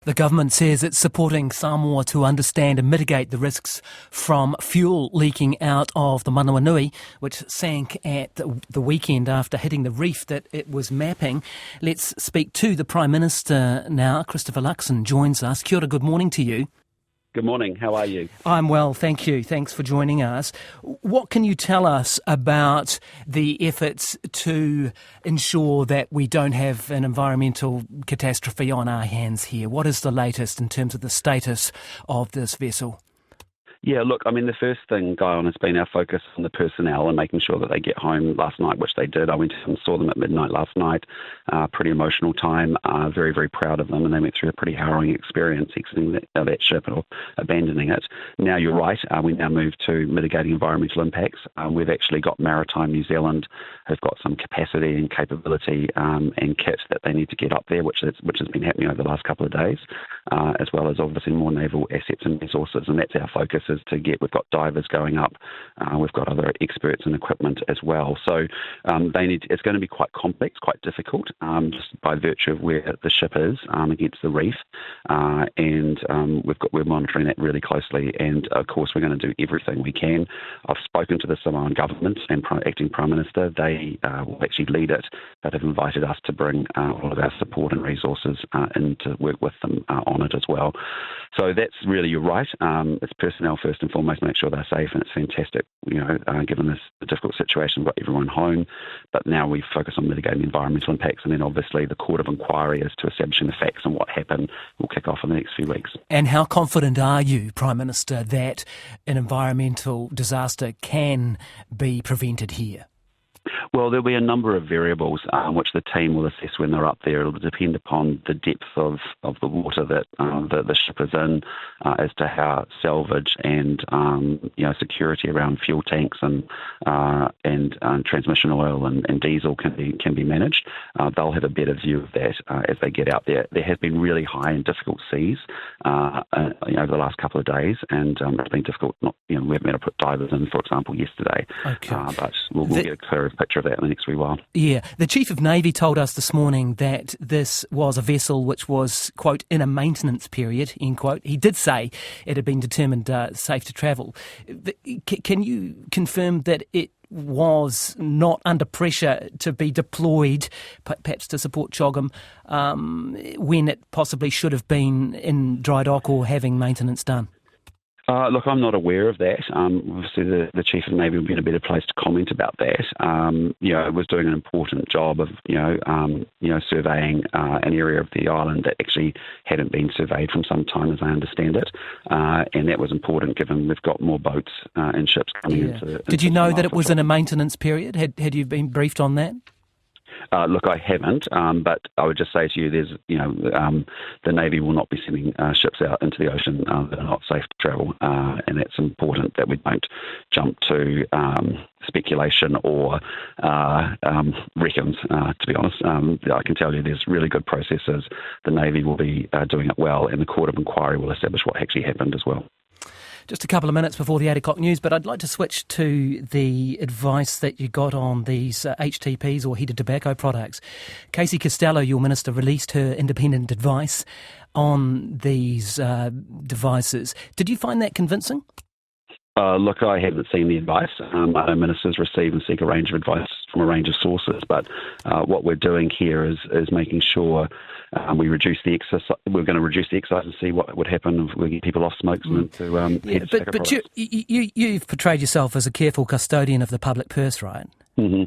The government says it's supporting Samoa to understand and mitigate the risks from fuel leaking out of the Manawanui, which sank at the weekend after hitting the reef that it was mapping. Let's speak to the Prime Minister now. Christopher Luxon joins us. Kia ora, good morning to you. Good morning. How are you? I'm well, thank you. Thanks for joining us. What can you tell us about the efforts to ensure that we don't have an environmental catastrophe on our hands here? What is the latest in terms of the status of this vessel? Yeah, look, I mean, the first thing, Guyon, has been our focus on the personnel and making sure that they get home last night, which they did. I went and saw them at midnight last night. Pretty emotional time. Very, very proud of them. And they went through a pretty harrowing experience exiting that ship or abandoning it. Now, you're right. We now move to mitigating environmental impacts. We've actually got Maritime New Zealand have got some capacity and capability and kit that they need to get up there, which has been happening over the last couple of days, as well as obviously more naval assets and resources. And that's our focus. We've got divers going up, we've got other experts and equipment as well. So it's going to be quite complex, quite difficult, just by virtue of where the ship is against the reef, and we're monitoring that really closely. And of course, we're going to do everything we can. I've spoken to the Samoan government and acting Prime Minister. They will actually lead it, but have invited us to bring all of our support and resources in to work with them on it as well. So that's really, you're right. It's personnel first and foremost, make sure they're safe, and it's fantastic, given this difficult situation, we've got everyone home, but now we focus on mitigating environmental impacts, and then obviously the court of inquiry as to establishing the facts and what happened will kick off in the next few weeks. And how confident are you, Prime Minister, that an environmental disaster can be prevented here? Well, there'll be a number of variables which the team will assess when they're up there. It'll depend upon the depth of the water that the ship is in, as to how salvage and security around fuel tanks and transmission oil and diesel can be managed. They'll have a better view of that as they get out there. There have been really high and difficult seas over the last couple of days, and it's been difficult. We haven't been able to put divers in, for example, yesterday. Okay. But we'll get a clearer picture of that in the next wee while. Yeah. The Chief of Navy told us this morning that this was a vessel which was, quote, in a maintenance period, end quote. He did say it had been determined safe to travel. Can you confirm that it was not under pressure to be deployed, perhaps to support CHOGM, when it possibly should have been in dry dock or having maintenance done? Look, I'm not aware of that. Obviously, the Chief of Navy will be in a better place to comment about that. It was doing an important job of, surveying an area of the island that actually hadn't been surveyed from some time, as I understand it. And that was important given we've got more boats and ships coming into. Did you know that it was in a maintenance period? Had you been briefed on that? Look, I haven't, but I would just say to you, the Navy will not be sending ships out into the ocean that are not safe to travel, and it's important that we don't jump to speculation or reckons, to be honest. I can tell you there's really good processes. The Navy will be doing it well, and the Court of Inquiry will establish what actually happened as well. Just a couple of minutes before the 8 o'clock news, but I'd like to switch to the advice that you got on these HTPs or heated tobacco products. Casey Costello, your minister, released her independent advice on these devices. Did you find that convincing? Look, I haven't seen the advice. I know ministers receive and seek a range of advice from a range of sources, but what we're doing here is making sure we reduce the excess. We're going to reduce the excise and see what would happen if we get people off smokes and into heated tobacco products. But you've portrayed yourself as a careful custodian of the public purse, right? Mm-hmm.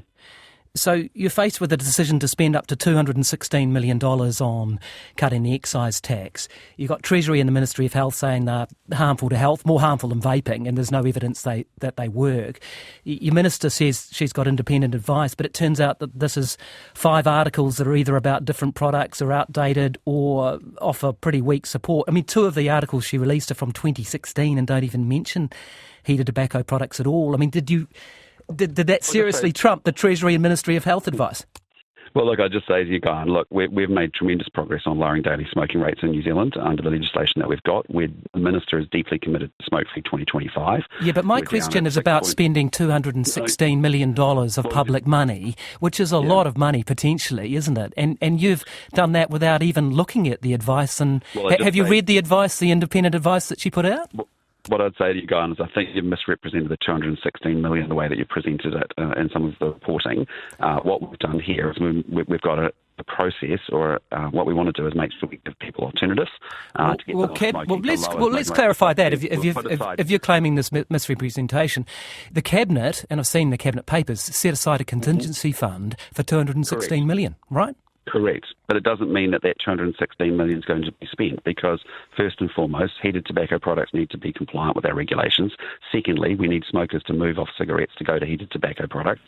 So you're faced with a decision to spend up to $216 million on cutting the excise tax. You've got Treasury and the Ministry of Health saying they're harmful to health, more harmful than vaping, and there's no evidence that they work. Your minister says she's got independent advice, but it turns out that this is 5 articles that are either about different products or outdated or offer pretty weak support. I mean, 2 of the articles she released are from 2016 and don't even mention heated tobacco products at all. I mean, Did that seriously trump the Treasury and Ministry of Health advice? Well, look, I just say to you, Guyon, look, we've made tremendous progress on lowering daily smoking rates in New Zealand under the legislation that we've got. The Minister is deeply committed to smoke-free 2025. Yeah, but my question is about spending $216 million of public money, which is a lot of money potentially, isn't it? And you've done that without even looking at the advice. And have you read the advice, the independent advice that she put out? What I'd say to you, Guyon, is I think you've misrepresented the $216 million the way that you presented it in some of the reporting. What we've done here is we've got a process, or what we want to do is make sure we give people alternatives. Let's clarify that. If you're claiming this misrepresentation, the Cabinet, and I've seen the Cabinet papers, set aside a contingency fund for $216 million, right? Correct. But it doesn't mean that $216 million is going to be spent, because first and foremost, heated tobacco products need to be compliant with our regulations. Secondly, we need smokers to move off cigarettes to go to heated tobacco products.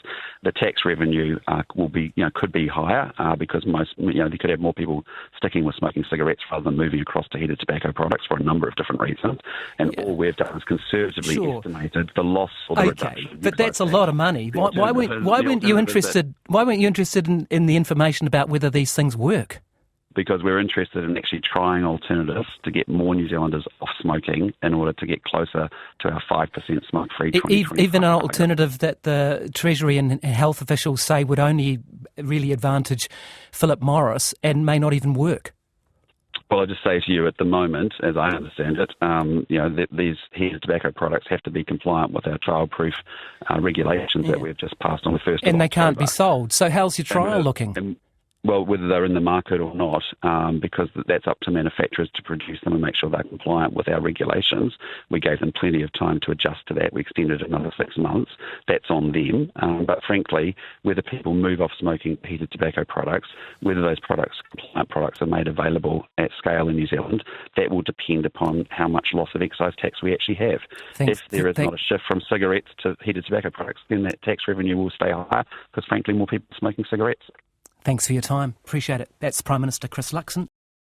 The tax revenue could be higher because they could have more people sticking with smoking cigarettes rather than moving across to heated tobacco products for a number of different reasons. And all we've done is conservatively estimated the loss or the reduction. But that's a lot of money. Why weren't you interested? Why weren't you interested in the information about whether these things work? Because we're interested in actually trying alternatives to get more New Zealanders off smoking in order to get closer to our 5% smoke-free 2025. Even an alternative that the Treasury and health officials say would only really advantage Philip Morris and may not even work. Well, I just say to you, at the moment, as I understand it, these heated tobacco products have to be compliant with our child-proof regulations that we've just passed on the 1st of October. And they can't be sold. So how's your trial looking? Well, whether they're in the market or not, because that's up to manufacturers to produce them and make sure they're compliant with our regulations. We gave them plenty of time to adjust to that. We extended it another 6 months. That's on them. But frankly, whether people move off smoking heated tobacco products, whether those compliant products are made available at scale in New Zealand, that will depend upon how much loss of excise tax we actually have. If there is not a shift from cigarettes to heated tobacco products, then that tax revenue will stay higher because, frankly, more people are smoking cigarettes. Thanks for your time. Appreciate it. That's Prime Minister Chris Luxon.